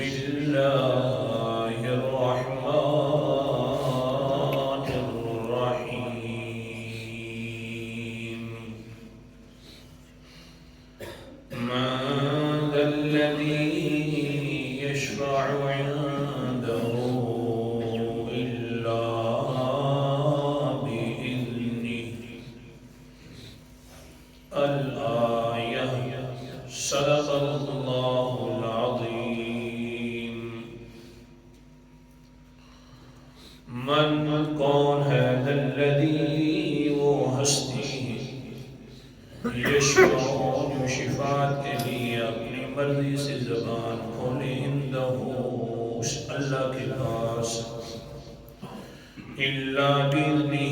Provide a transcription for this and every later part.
الله الرحمن الرحيم من ذا الذي يشفع عنده إلا بإذنه الآية صدق الله العظيم من کون ہے الذی وہ ہستی یشفع جو شفاعت کے لیے اپنی مرضی سے زبان کھولے عنده اس اللہ کے پاس الا باذنہ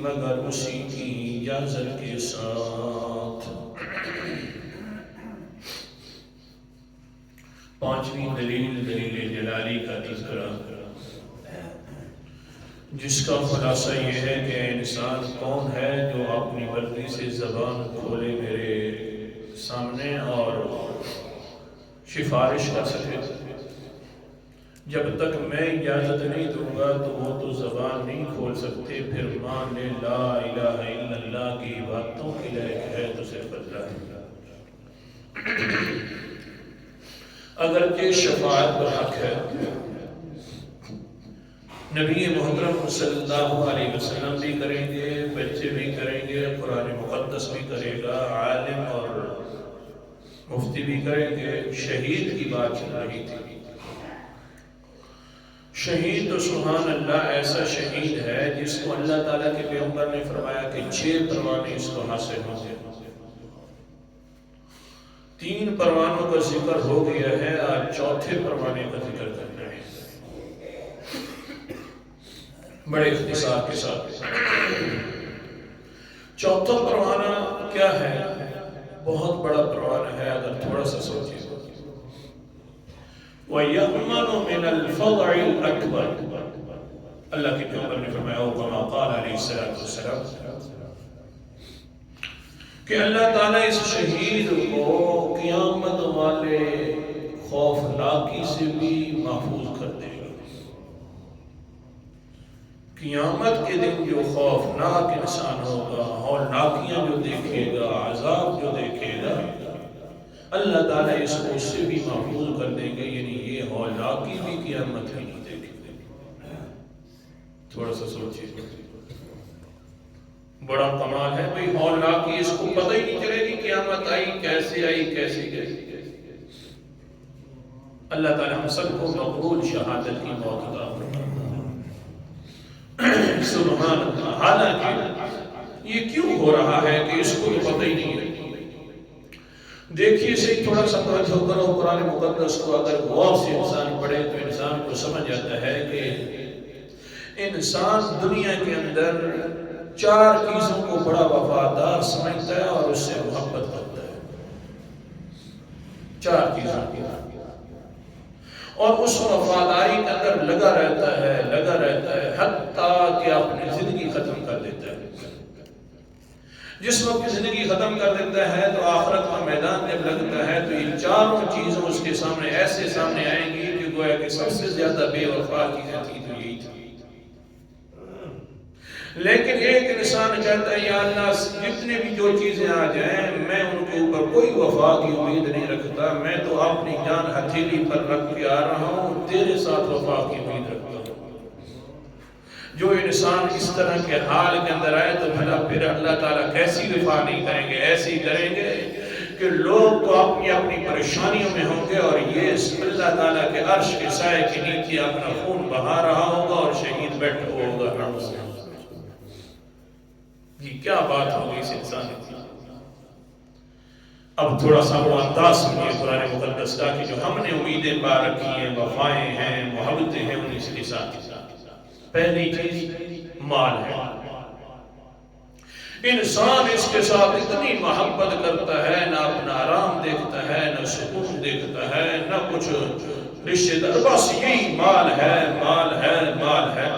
مگر اسی کی اجازت کے ساتھ. پانچویں دلیل دلیل جلالی کا تذکرہ جس کا خلاصہ یہ ہے کہ انسان کون ہے جو اپنی مرضی سے زبان کھولے میرے سامنے اور سفارش کر سکے. جب تک میں اجازت نہیں دوں گا تو وہ تو زبان نہیں کھول سکتے. پھر مان لے لا الہ الا اللہ کی باتوں کے لائق ہے تو صرف اللہ ہے. اگرچہ شفاعت پر حق ہے، نبی محترم صلی اللہ علیہ وسلم بھی کریں گے، بچے بھی کریں گے، قرآن مقدس بھی کرے گا، عالم اور مفتی بھی کریں گے. شہید کی بات چل رہی تھی. شہید تو سبحان اللہ ایسا شہید ہے جس کو اللہ تعالیٰ کے پیغمبر نے فرمایا کہ 6 پروانے اس کو حاصل ہوں گے. 3 پروانوں کا ذکر ہو گیا ہے، آج 4تھے پروانے کا ذکر کرنا ہے بڑے اختصار کے ساتھ. 4تھا پروانہ کیا ہے؟ بہت بڑا پروانہ ہے اگر تھوڑا سا سوچیے. وَيَأْمَنُ مِنَ الْفَضْعِ الْأَكْبَرِ اللہ کے پیغمبر نے فرمایا وَكَمَا قَالَ علیہ السلام کہ اللہ تعالیٰ اس شہید کو قیامت والے خوفناکی سے بھی محفوظ کر دے گا. قیامت کے دن جو خوفناک انسان ہوگا، ہولناکیاں جو دیکھے گا، عذاب جو دیکھے گا، اللہ تعالیٰ اس کو اس سے بھی محفوظ کر دیں گے. یعنی یہ ہولناکی بھی قیامت میں نہیں دیکھے گا. تھوڑا سا سوچیے، بڑا کمال ہے بھئی. ہولناکی اس کو پتہ ہی نہیں چلے گی قیامت آئی کیسے آئی کیسے گئی. اللہ تعالیٰ ہم سب کو مقبول شہادت کی موت عطا فرمائے. سبحان اللہ. حالانکہ یہ کیوں ہو رہا ہے کہ اس کو پتہ ہی نہیں ہے؟ دیکھیے صحیح، تھوڑا سا توجہ کرو قرآن مقدس کو. اگر غور سے انسان پڑھے تو انسان کو سمجھ آتا ہے کہ انسان دنیا کے اندر 4 چیزوں کو بڑا وفادار سمجھتا ہے اور اس سے محبت کرتا ہے. 4 چیزوں کی، اور اس وفاداری کے اندر لگا رہتا ہے حتیٰ کہ اپنی زندگی ختم کر دیتا ہے. جس وقت زندگی ختم کر دیتا ہے تو آخرت کا میدان جب لگتا ہے تو یہ 4 چیزوں اس کے سامنے ایسے سامنے آئیں گی کہ گویا کہ سب سے زیادہ بے وفا چیزیں تھی تو یہی تھی. لیکن ایک انسان کہتا ہے یا اللہ جتنے بھی جو چیزیں آ جائیں میں ان کے اوپر کوئی وفا کی امید نہیں رکھتا. میں تو اپنی جان ہتھیلی پر رکھ کے آ رہا ہوں، تیرے ساتھ وفا کی امید رکھتا ہوں. جو انسان اس طرح کے حال کے اندر آئے تو بھلا پھر اللہ تعالیٰ کیسی وفا نہیں کریں گے؟ ایسی کریں گے کہ لوگ تو اپنی اپنی پریشانیوں میں ہوں گے اور یہ اللہ تعالیٰ کے عرش کے سائے کے نیچے اپنا خون بہا رہا ہوگا اور شہید بیٹھا ہوگا. یہ کیا بات ہوگی اس انسان کی. اب تھوڑا سا وہ انداز سنیے قرآن مقدس کا کہ جو ہم نے امیدیں پا رکھی ہیں، وفائیں ہیں، محبتیں ہیں، ان اس کے ساتھ. پہلی چیز مال ہے. انسان اس کے ساتھ اتنی محبت کرتا ہے، نہ اپنا آرام دیکھتا ہے، نہ سکون دیکھتا ہے، نہ کچھ رشتہ دار، بس یہی مال ہے مال ہے مال ہے.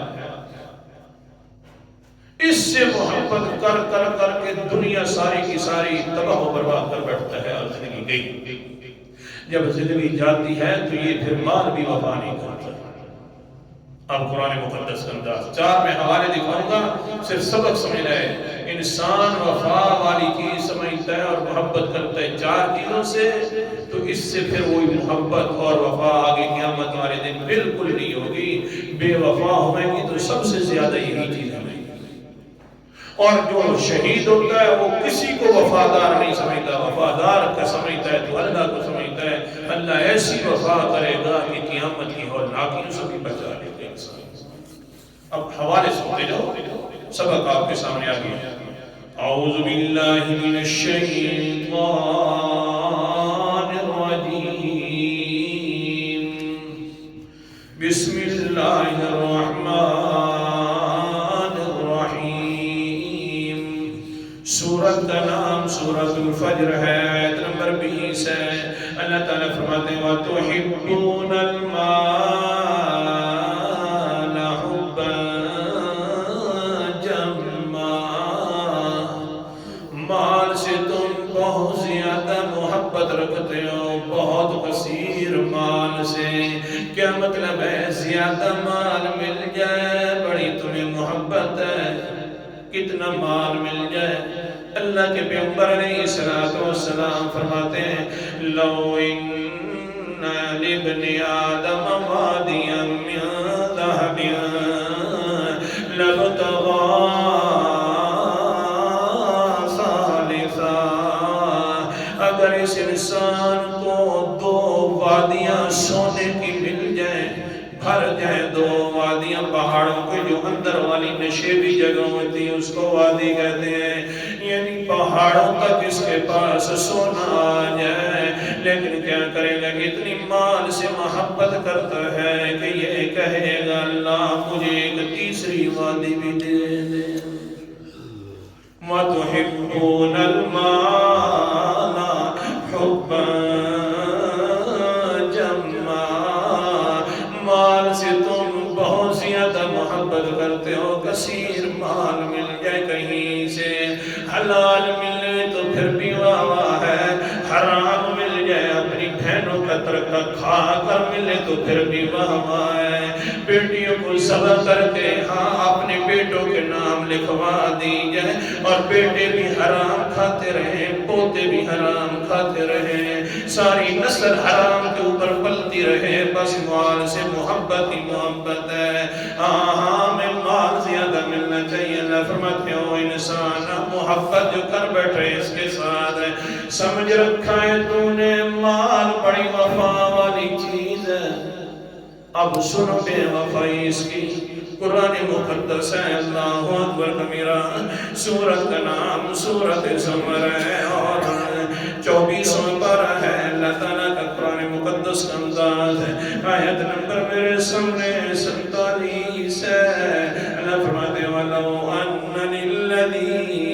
اس سے محبت کر کر کر کے دنیا ساری کی ساری تباہ و برباد کر بیٹھتا ہے اور زندگی گئی. جب زندگی جاتی ہے تو یہ پھر مال بھی وفا نہیں کرتا۔ اب قرآن مقدس کا انداز 4 میں حوالے دکھاؤں گا، صرف سبق سمجھ رہے۔ انسان وفا والی چیز سمجھتا ہے اور محبت کرتا ہے 4 چیزوں سے، تو اس سے پھر وہی محبت اور وفا آگے قیامت والے دن بالکل نہیں ہوگی۔ بے وفا ہوئیں گی تو سب سے زیادہ یہی چیز ہوئیں گی۔ اور جو شہید ہوتا ہے وہ کسی کو وفادار نہیں سمجھتا، وفادار کا سمجھتا ہے تو اللہ کو سمجھتا ہے۔ اللہ ایسی وفا کرے گا کہ قیامت کی ہولناکیوں سے بھی بچا لے گا انسان۔ اب حوالے سنتے جاؤ، سبق آپ کے سامنے آ گیا۔ اعوذ باللہ من الشیطان الرجیم، بسم اللہ الرحمن الرحیم۔ سورت کا نام سورت الفجر ہے، آیت نمبر 20 ہے۔ اللہ تعالیٰ فرماتے ہیں وَتُحِبُّونَ الْمَالَ حُبًّا جَمًّا، مال سے تم بہت زیادہ محبت رکھتے ہو، بہت کثیر مال سے۔ کیا مطلب ہے؟ زیادہ مال مل جائے بڑی تمہیں محبت ہے، کتنا مال مل جائے۔ اللہ کے پیغمبر علیہ السلام فرماتے ہیں لو ان لابن آدم وادیا من ذهب لابتغى ثالثا، اگر اس انسان کو 2 وادیاں سونے کی مل جائیں، بھر جائیں 2 وادیاں پہاڑوں کے جو اندر والی نشیبی جگہ ہوتی ہے اس کو وادی کہتے ہیں، یعنی پہاڑوں تک اس کے پاس سونا آ جائے، لیکن کیا کرے گا؟ اتنی مال سے محبت کرتا ہے کہ یہ کہے گا اللہ مجھے ایک تیسری وادی بھی دے دے۔ وَتُحِبُّونَ الْمَالَ حُبًّا جَمًّا، مال سے تم بہت زیادہ محبت کرتے ہو، کثیر مال مل جائے کہیں سے، حلال ملے تو پھر بھی واہ واہ ہے، حرام مل جائے اپنی بہنوں کا ترکہ کھا کر ملے تو پھر بھی واہ واہ ہے، بیٹیوں کو ذبح کر کے ہاں اپنے بیٹوں کے نام لکھوا دی جائے اور بیٹے بھی حرام کھاتے رہیں، پوتے بھی حرام کھاتے رہیں، ساری نسل حرام کے اوپر پلتی رہے، بس مال سے محبت ہی محبت ہے۔ ہمیں مال زیادہ ملنا چاہیے۔ اللہ فرماتے ہو انسان محبت جو کر بیٹھے اس کے ساتھ ہے، سمجھ رکھا ہے تو نے مال بڑی وفا والی چیز ہے۔ اب سنو بے وفائی اس کی، قرآن مقدس ہے، اللہ اکبر کبیرہ، سورت کا نام سورت زمر ہے اور 24واں پارہ ہے۔ اللہ تعالیٰ کا قرآن مقدس کا انداز ہے، آیت نمبر میرے سامنے 47 ہے۔ اللہ فرماتے ہیں وَلَوْ أَنَّ لِلَّذِينَ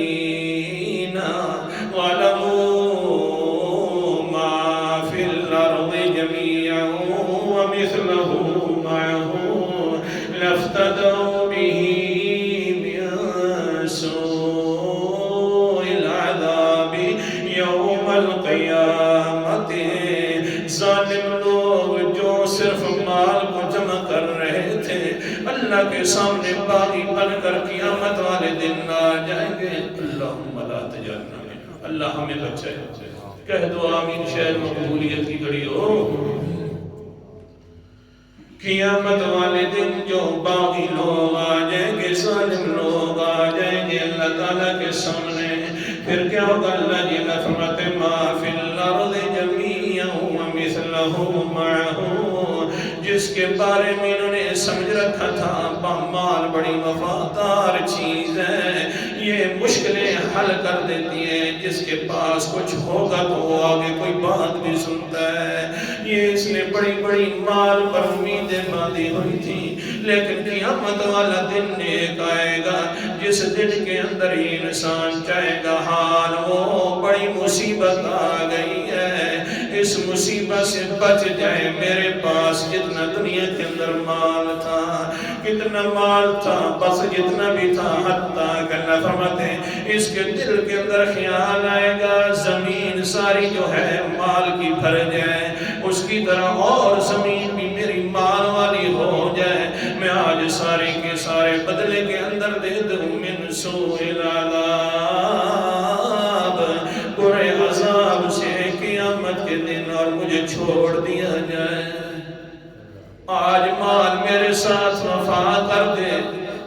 ظَلَمُوا مَا فِي الْأَرْضِ جَمِيعًا وَمِثْلَهُ مَعَهُ لَافْتَدَوْا بِهِ مِن سُوءِ الْعَذَابِ يَوْمَ الْقِيَامَةِ، ظالم لوگ جو صرف مال کو جمع کر رہے تھے اللہ کے سامنے باغی بن کر قیامت والے دن آ جائیں گے۔ اللہم لا تجعلنا منہم، اللہ ہمیں بچائے۔ کہہ دو آمین، شاید مقبولیت کی گھڑی ہو۔ قیامت والے دن جو باغی لوگ آ جائیں گے، ظالم لوگ آ جائیں گے اللہ تعالیٰ کے سامنے، پھر کیا ہوگا؟ اللہ جی فرماتے ما فی الارض جمیعا ومثلہ معہ، جس کے بارے میں انہوں نے سمجھ رکھا تھا مال بڑی وفادار چیز ہے، یہ مشکلیں حل کر دیتی ہیں، جس کے پاس کچھ ہوگا تو وہ آگے کوئی بات بھی سنتا ہے، یہ اس نے بڑی بڑی مال پر امیدیں باندھی ہوئی تھی، لیکن قیامت والا دن ایک آئے گا جس دن کے اندر ہی انسان چاہے گا حال وہ بڑی مصیبت آ گئی ہے، اس مصیبت سے بچ جائے. میرے پاس جتنا دنیا کے اندر مال تھا، کتنا مال تھا، بس جتنا بھی تھا، حتیٰ کہ اللہ فرماتے ہیں اس کے دل کے اندر خیال آئے گا زمین ساری جو ہے مال کی بھر جائے، اس کی طرح اور زمین بھی میری مال والی ہو جائے. میں آج سارے کے سارے بدلے کے اندر دے دوں من سوء العذاب، برے عذاب سے قیامت کے دن، اور مجھے چھوڑ دیا جائے. آج مال میرے ساتھ وفا کر دے،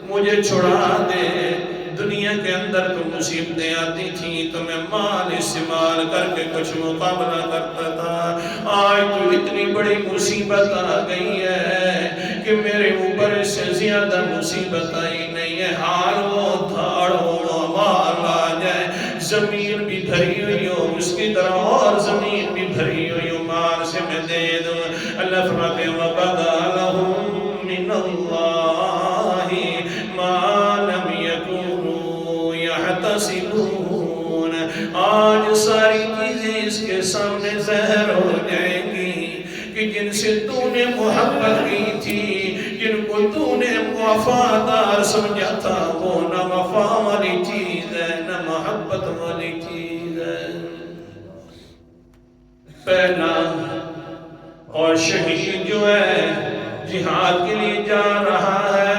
مجھے چھڑا دے. دنیا کے اندر تو مصیبتیں آتی تھیں تو میں مال استعمال کر کے کچھ مقابلہ کرتا تھا. آج تو اتنی بڑی مصیبت آ گئی ہے کہ میرے اوپر اس سے زیادہ مصیبت آئی نہیں ہے. حال وہ دھاڑ ہو مال آ جائے، زمین بھی بھری ہوئی ہو، اس کی طرح اور زمین بھی بھری ہوئی ہو، مال سے میں دے دوں. اللہ فرماتے ہیں وَبَدَا لَهُم مِّنَ اللَّهِ مَا لَمْ يَكُونُوا يَحْتَسِبُونَ. آج ساری چیزیں اس کے سامنے ظاہر ہو جائیں گی کہ جن سے تو نے محبت کی تھی، جن کو تو نے وفادار سمجھا تھا، وہ نہ وفا والی چیز ہے نہ محبت والی چیز ہے. پہلا اور شہید جو ہے جہاد کے لیے جا رہا ہے،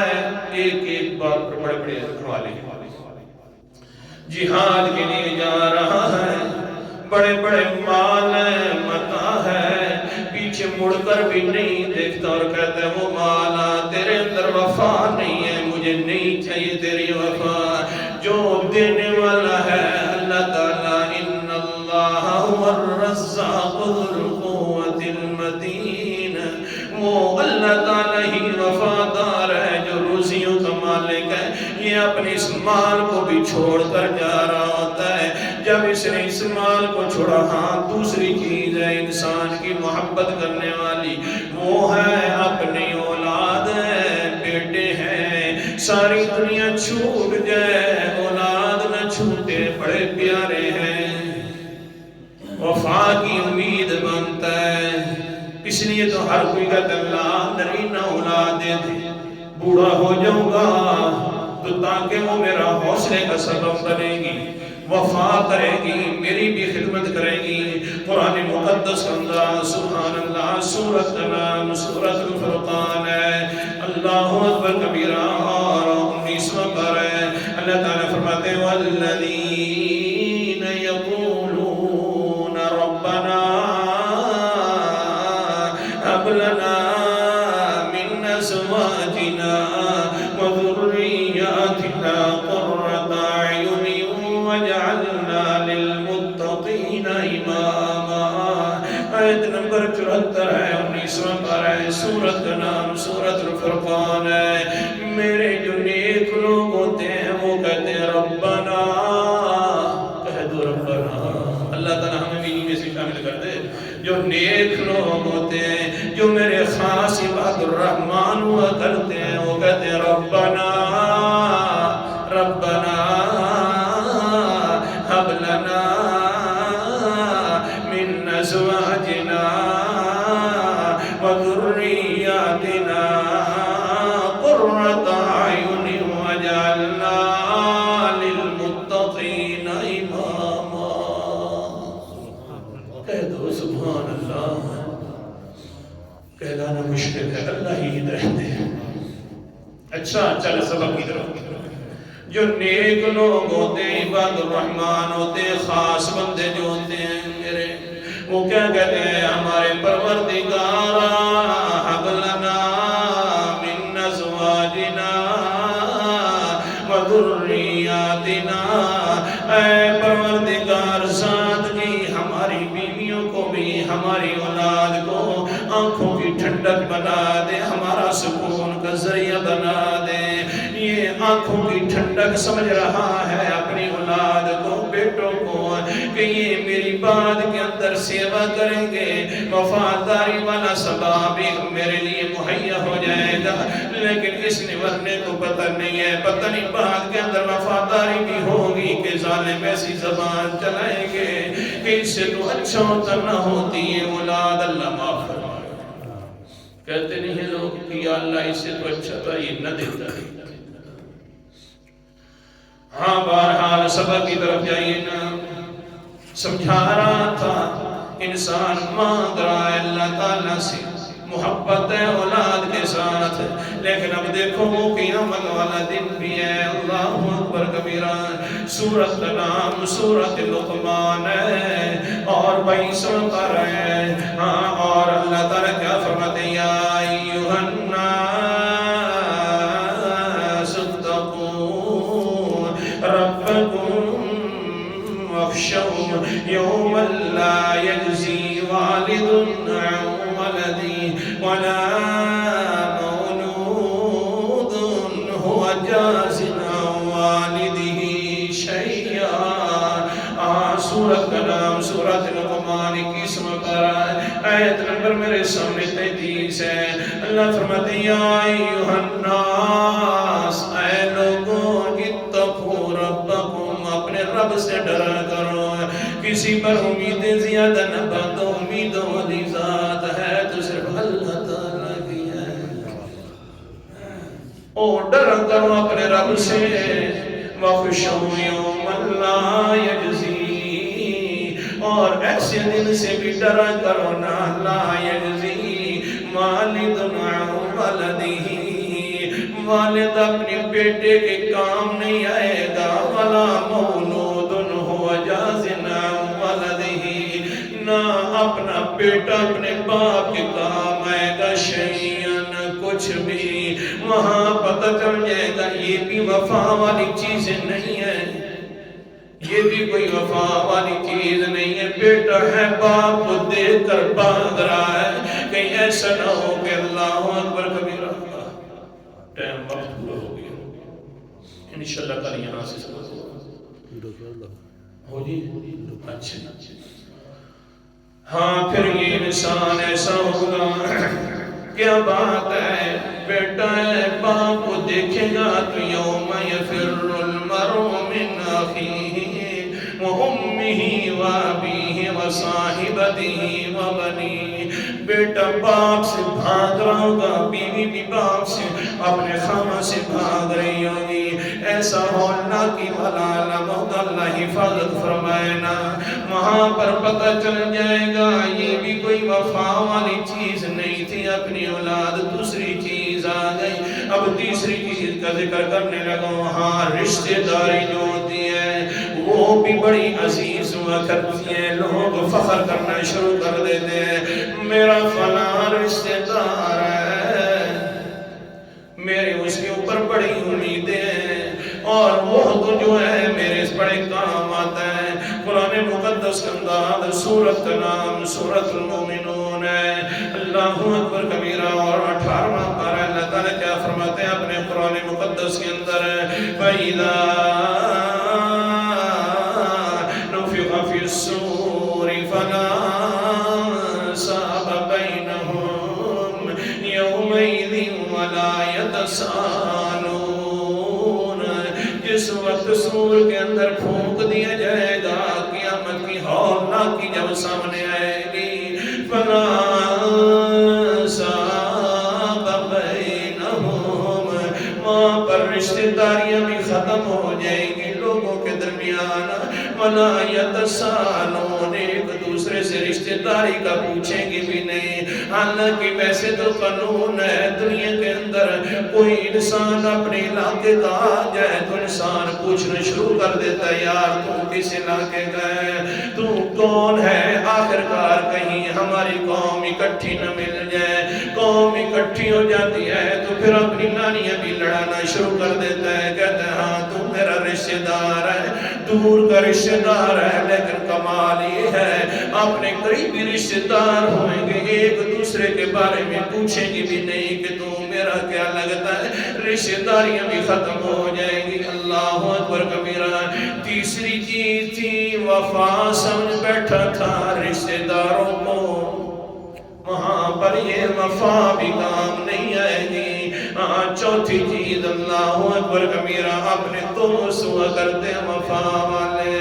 ایک بات پر بڑے بڑے حوالے جہاد کے لیے جا رہا ہے، بڑے بڑے مال ہیں، متا ہے، پیچھے مڑ کر بھی نہیں دیکھتا اور کہتا ہے وہ مالا تیرے اندر وفا نہیں ہے، مجھے نہیں چاہیے تیری وفا. جو دینے والا ہے اللہ تعالیٰ، ان اللہ هو الرزاق ذو القوة المتین، وہ اللہ تعالیٰ ہی وفادار ہے جو روزیوں کا مالک ہے. یہ اپنے اس مال کو بھی چھوڑ کر جا رہا ہوتا ہے. جب اس نے اس مال کو چھوڑا، ہاں دوسری چیز ہے انسان کی محبت کرنے والی، وہ ہے اپنی اولاد ہے، بیٹے ہیں. ساری دنیا چھوٹ جائے اولاد نہ چھوٹے، بڑے پیارے ہیں، وفا کی امید بنتا ہے. اس لیے تو ہر کوئی کہتا ہے اللہ نرینہ اولاد دے دے، بوڑھا ہو جاؤں گا تو تاکہ وہ میرا حوصلے کا سبب بنے گی، وفا کرے گی، میری بھی خدمت کرے گی. قرآن مقدس اندر سبحان اللہ سورت کا نام سورت الفرقان ہے. اللہ اکبر کبیرہ اور 19واں پارہ ہے. اللہ تعالیٰ فرماتے ہیں والذین یقولون ربنا هب لنا من ازواجنا وذرياتنا قرة اعين واجعلنا للمتقين اماما. آیت نمبر 74 ہے، 19واں پارہ ہے، سورت کا نام سورت الفرقان ہے. میرے جو نیک لوگ ہوتے ہیں وہ کہتے ہیں ربنا، کہہ دو ربنا. اللہ تعالیٰ ہمیں بھی میں سے شامل کر دے. جو نیک لوگ ہوتے ہیں، جو میرے خاص عباد الرحمن ہوا کرتے ہیں، وہ کہتے ہیں ربنا ربنا هب لنا من ازواجنا وذرياتنا قرة اعين واجعلنا للمتقين اماما. کہہ دو سبحان اللہ. کہلانا مشکل ہے، اللہ ہی ہدایت دے. اچھا چل سبق کی طرف. جو نیک لوگ ہوتے ہیں، عباد الرحمن ہوتے ہیں، خاص بندے جو ہوتے ہیں میرے، وہ کیا کہتے ہیں ہمارے پروردگارا ہب لنا من ازواجنا وذریاتنا. اے پروردگار ذات کی ہماری بیویوں کو بھی، ہماری اولاد کو آنکھوں کی ٹھنڈک بنا دے، ہمارا سکون کا ذریعہ بنا دے. یہ آنکھوں کی ٹھنڈک سمجھ رہا ہے اپنی اولاد کو، بیٹوں کو، کہ یہ میری بات کے اندر سیوا کریں گے، وفاداری والا ثواب میرے لیے مہیا ہو جائے گا، لیکن اس نے ورنے کو پتہ نہیں ہے، پتہ نہیں بعد کے اندر وفاداری بھی ہوگی کہ ظالم ایسی زبان چلائیں گے کہ اس سے تو اچھا ہوتا نہ ہوتی ہے اولاد، اللہ معاف فرمائے۔ کہتے نہیں ہیں لوگ کہ یا اللہ اس سے تو اچھا تھا یہ نہ دیتا ہے۔ ہاں بہرحال سبق کی طرف جائیے نا، سمجھا رہا تھا انسان مانگ رہا ہے اللہ تعالیٰ سے محبت ہے اولاد کے ساتھ، لیکن اب دیکھو وہ قیامت والا دن بھی ہے، اللہ اکبر کبیرہ، سورۃ کا نام سورۃ لقمان ہے، اور بھائی سنتا رہے ہاں، اور اللہ تعالیٰ کیا فرماتے ہیں یا ایھا الناس اتقوا ربکم واخشوا یوما لا یجزی والد عن ولدہ ولا مولود هو جاز عن والدہ شیئا۔ سورت کا نام سورت لقمان 21 پارہ، آیت نمبر میرے سامنے 33 ہے۔ اللہ فرماتے ہیں یا ایھا الناس، اے لوگوں، اتقوا ربکم، اپنے رب سے ڈرا کرو، کسی پر امیدیں زیادہ نہ باندھو، امیدوں والی ذات ہے تو صرف اللہ تعالیٰ کی ہے۔ او ڈرا کرو اپنے رب سے، وَخْشَوْا يَوْمًا لَا يَجْزِي، اور ایسے دن سے بھی ڈرا کرو نا، لا یجزی والد عن ولدہ، والد اپنے بیٹے کے کام نہیں آئے گا، ولا مولود هو جاز عن ولدہ، نہ اپنا بیٹا اپنے باپ کے کام آئے گا، شیئن کچھ بھی۔ وہاں پتہ چل جائے گا یہ بھی وفا والی چیزیں نہیں ہیں، یہ بھی کوئی وفا والی چیز نہیں ہے۔ بیٹا ہے باپ کو دیکھ کر باندھ رہا ہے، کہیں ایسا نہ ہو کہ اللہ اکبر کبیرہ، ٹائم وقت پورا ہو گیا، انشاءاللہ کل یہاں سے سبق ہو جی اچھا۔ ہاں پھر یہ انسان ایسا ہوگا، کیا بات ہے، بیٹا ہے باپ کو دیکھے گا تو یوم یفر المرء من اخیہ وامہ وابیہ وصاحبتہ وبنیہ، بیٹا باپ سے بھاگ رہا ہوگا، بیوی بھی باپ سے اپنے خامہ سے بھاگ رہی ہوگی، ایسا ہونا کی ولا موت، اللہ حفاظت فرمائے نا۔ وہاں پر پتہ چل جائے گا یہ بھی کوئی وفا والی چیز نہیں تھی، اپنی اولاد دوسری چیز آ گئی۔ اب تیسری چیز کا ذکر کرنے لگا، ہاں رشتہ داری جو ہوتی ہے وہ بھی بڑی عزیز ہوا کرتی ہے، لوگ فخر کرنا شروع کر دیتے ہیں، میرا فلاں رشتہ دار ہے، میرے اس کے اوپر بڑی امیدیں ہیں، اور وہ تو جو ہے میرے اس بڑے کام آتا ہے۔ قرآن مقدس کا انداز، سورت کا نام سورت المومنون ہے، اللہ اکبر کبیرہ، اور 18واں پارہ اللہ تعالیٰ کیا فرماتے ہیں اپنے قرآن مقدس کے اندر، فَإِذَا نُفِخَ فِي الصُّورِ فَلَا أَنْسَابَ بَيْنَهُمْ يَوْمَئِذٍ وَلَا يَتَسَاءَلُونَ، جس وقت سور کے اندر پھونک دیا جائے گا، قیامت کی ہولناکی جب سامنے آئے گی، فَلَا أَنْسَابَ بَيْنَهُمْ، وہاں پر رشتہ داریاں بھی ختم ہو جائیں گی لوگوں کے درمیان، وَلَا يَتَسَاءَلُونَ، ایک دوسرے سے رشتہ داری کا پوچھیں گے بھی نہیں۔ حالانکہ ویسے تو قانون ہے دنیا کے اندر، کوئی انسان اپنے علاقے کا آ جائے تو انسان پوچھنا شروع کر دیتا ہے، یار تم کس علاقے کا ہے، تم کون ہے، آخرکار کہیں ہماری قوم اکٹھی نہ مل جائے۔ قوم اکٹھی ہو جاتی ہے تو پھر اپنی نانیاں بھی لڑانا شروع کر دیتا ہے، کہتا ہے ہاں تم میرا رشتہ دار ہے، دور کا رشتہ دار ہے، لیکن کمال یہ ہے اپنے قریبی رشتہ دار ہوئیں گے ایک دوسرے کے بارے میں پوچھیں گے بھی نہیں کہ تو میرا کیا لگتا ہے، رشتہ داریاں بھی ختم ہو جائیں گی۔ اللہ اکبر کبیرہ۔ تیسری چیز تھی وفا، سمجھ بیٹھا تھا رشتہ داروں کو، وہاں پر یہ وفا بھی کام نہیں آئے گی۔ چوتھی چیز اللہ اکبر کبیرہ اپنے دوست ہوا کرتے وفا والے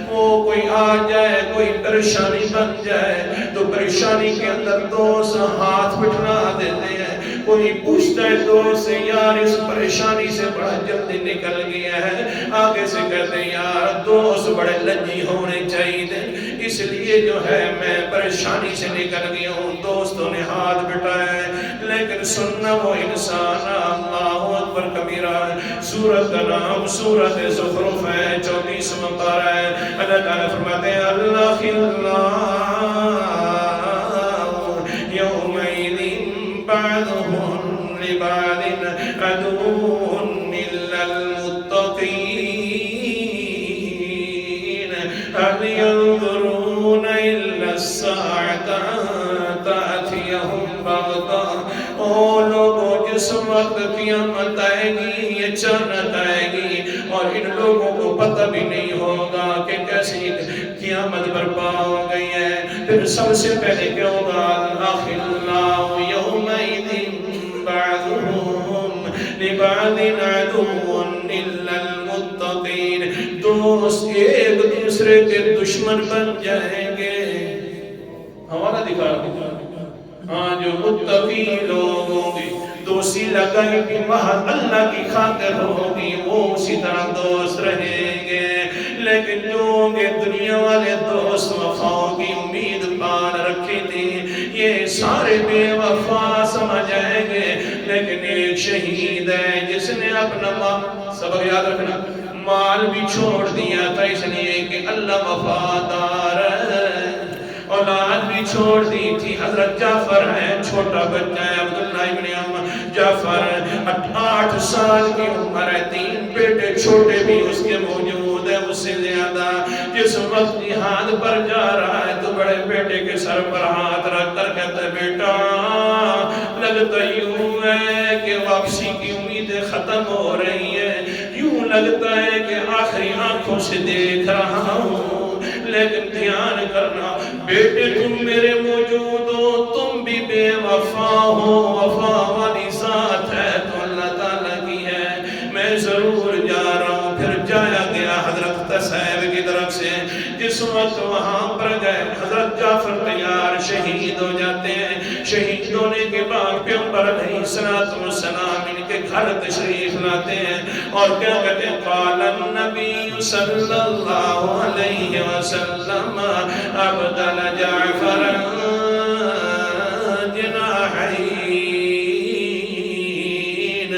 وہ کوئی آ جائے کوئی پریشانی بن جائے تو پریشانی کے اندر دوست ہاتھ بٹھا دیتے ہیں کوئی پوچھتا ہے دوست سے یار اس پریشانی سے بڑا جلدی نکل گیا ہے آگے سے کہتے ہیں یار دوست بڑے لجی ہونے چاہیے اس لیے جو ہے میں پریشانی سے نکل گیا ہوں دوستوں نے ہاتھ بٹھائے لیکن سننا وہ انسان اللہ اکبر کبیرہ سورت کا نام سورت زخرف ہے 34واں پارہ ہے اللہ تعالیٰ فرماتے ہیں اللہ فی اللہ یومئذ بعضهم لبعض عدو إلا المتقين هل ينظرون إلا الساعة تأتيهم بغتة او لوگوں جس وقت قیامت آئے گی یہ اچانک آئے گی اور ان لوگوں کو پتہ بھی نہیں ہوگا کہ کیسی قیامت برپا ہو گئی ہے پھر سب سے پہلے کیا ہوگا الاخلاء یومئذ بعضهم لبعض عدو الا المتقین دوست ایک دوسرے کے دشمن بن جائیں گے ہمارا دکھا ہاں جو متقی لوگ ہوں گے دوستی لگائی بھی محض اللہ کی خاطر ہوگی وہ اسی طرح دوست رہیں گے لیکن جو ہوں گے دنیا والے دوست وفاؤں کی امید پال رکھی تھی یہ سارے بے وفا سمجھ آئیں گے لیکن ایک شہید ہے جس نے اپنا سبق یاد رکھنا مال بھی چھوڑ دیا تھا اس لیے کہ اللہ وفادار ہے اولاد بھی چھوڑ دی تھی حضرت جعفر ہے چھوٹا بچہ ہے عبداللہ ابن جعفر 8 سال کی عمر ہے 3 بیٹے چھوٹے بھی اس کے موجود ہیں اس سے زیادہ جس وقت جہاد پر جا رہا ہے تو بڑے بیٹے کے سر پر ہاتھ رکھ کر کہتا ہے بیٹا لگتا یوں ہے کہ واپسی کی امیدیں ختم ہو رہی ہیں یوں لگتا ہے کہ آخری آنکھوں سے دیکھ رہا ہوں لیکن دھیان کرنا بیٹے تم میرے موجود ہو تم بھی بے وفا ہو وفا والی ذات ہے تو اللہ تعالیٰ کی ہے میں ضرور جا رہا ہوں پھر جایا گیا حضرت تصیب کی طرف سے جس وقت وہاں پر گئے حضرت جعفر تیار شہید ہو جاتے ہیں شہید ہونے کے بعد پیغمبر علیہ السلام ان کے گھر تشریف لاتے ہیں اور کیا کہتے ہیں قال النبی صلی اللہ علیہ وسلم ابدل جعفر جناحین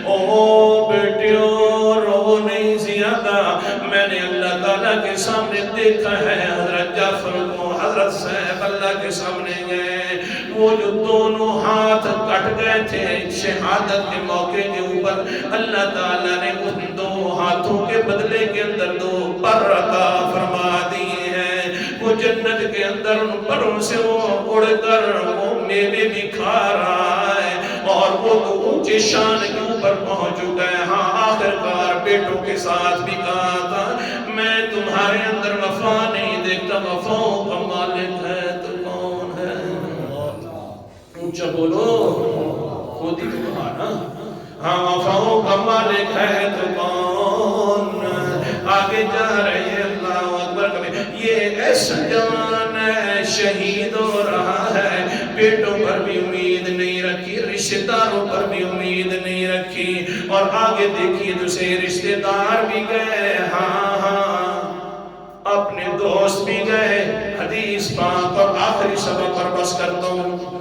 او بیٹیوں رو نہیں زیادہ میں نے اللہ تعالیٰ کے سامنے دیکھا ہے حضرت جعفر کو حضرت صاحب اللہ کے سامنے گئے وہ جو دونوں ہاتھ کٹ گئے تھے شہادت کے موقع کے اوپر اللہ تعالیٰ نے ان 2 ہاتھوں کے بدلے کے اندر 2 پر عطا فرما دیے ہیں وہ جنت کے اندر ان پروں سے وہ اڑ کر وہ میوے بھی کھا رہا ہے اور وہ تو اونچے شان کے اوپر پہنچ چکا ہے ہاں آخرکار بیٹوں کے ساتھ بھی کہا تھا میں تمہارے اندر وفا نہیں دیکھتا وفاؤں کا مالک ہے تو کون ہے اونچا بولو خود ہی تو کہا نا ہاں وفاؤں کا مالک ہے تو کون آگے جا رہے ہیں اللہ اکبر کبھی یہ ایسا جوان ہے شہید ہو رہا ہے بیٹوں پر بھی امید نہیں رکھی رشتہ داروں پر بھی امید نہیں رکھی اور آگے دیکھیے دوسرے رشتہ دار بھی گئے ہاں ہاں اپنے دوست بھی گئے حدیث پاک اور آخری سبق پر بس کرتا ہوں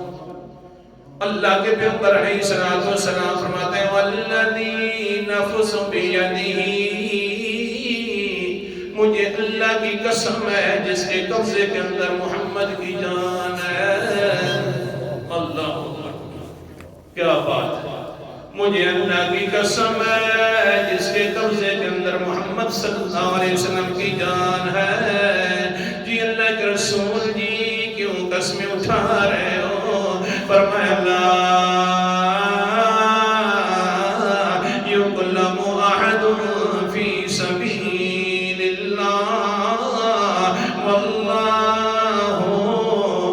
اللہ کے پیغمبر علیہ السلام فرماتے ہیں والذی نفس بیدہ مجھے اللہ کی قسم ہے جس کے قبضے کے اندر محمد کی جان ہے اللہ کیا بات ہے مجھے اللہ کی قسم ہے جس کے قبضے کے اندر محمد صلی اللہ علیہ وسلم کی جان ہے جی اللہ کے رسول جی کیوں قسمیں اٹھا رہے ہو فرمایا یقلم احد فی سبیل اللہ واللہ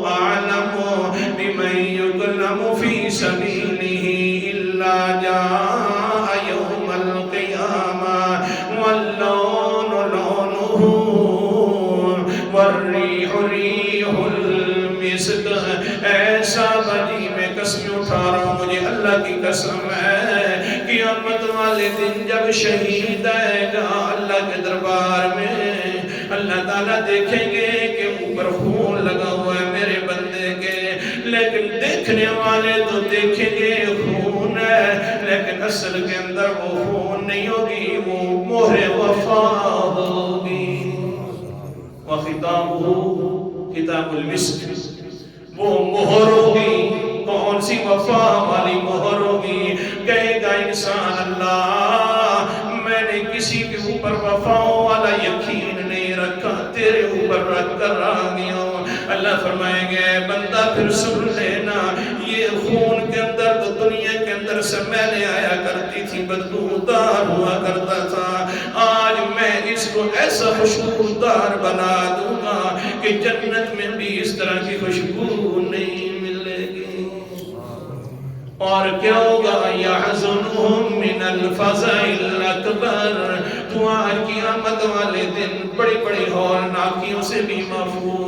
اعلم بمن یقلم فی سبیلہ الا جاء يوم القيامة واللون لونه والريح ريح المسك. ایسا بنی میں قسم اٹھا رہا ہوں، مجھے اللہ کی قسم ہے، قیامت والے دن جب شہید آئے گا اللہ کے دربار میں، اللہ تعالیٰ دیکھیں گے کہ اوپر خون لگا ہوا ہے میرے بندے کے، لیکن دیکھنے والے تو دیکھیں گے خون ہے، لیکن اصل کے اندر وہ خون نہیں ہوگی، وہ مہر وفا ہوگی. وختامہ کتاب المسک، وہ مہر ہوگی. کون سی وفا والی مہر ہوگی؟ کہے گا انسان اللہ میں نے کسی کے اوپر وفا والا یقین نہیں رکھا، تیرے اوپر رکھ کر آ گیا ہوں. اللہ فرمائیں گے بندہ پھر سن لینا، یہ خون کے اندر تو دنیا کے اندر سے میلیں آیا کرتی تھی، بدبودار ہوا کرتا تھا، آج میں اس کو ایسا خوشبودار بنا دوں گا کہ جنت میں بھی اس طرح کی خوشبو نہیں ملے گی. اور کیا ہوگا؟ یحزنہم من الفزع الاکبر. تو آج قیامت والے دن بڑی بڑی ہولناکیوں سے بھی محفوظ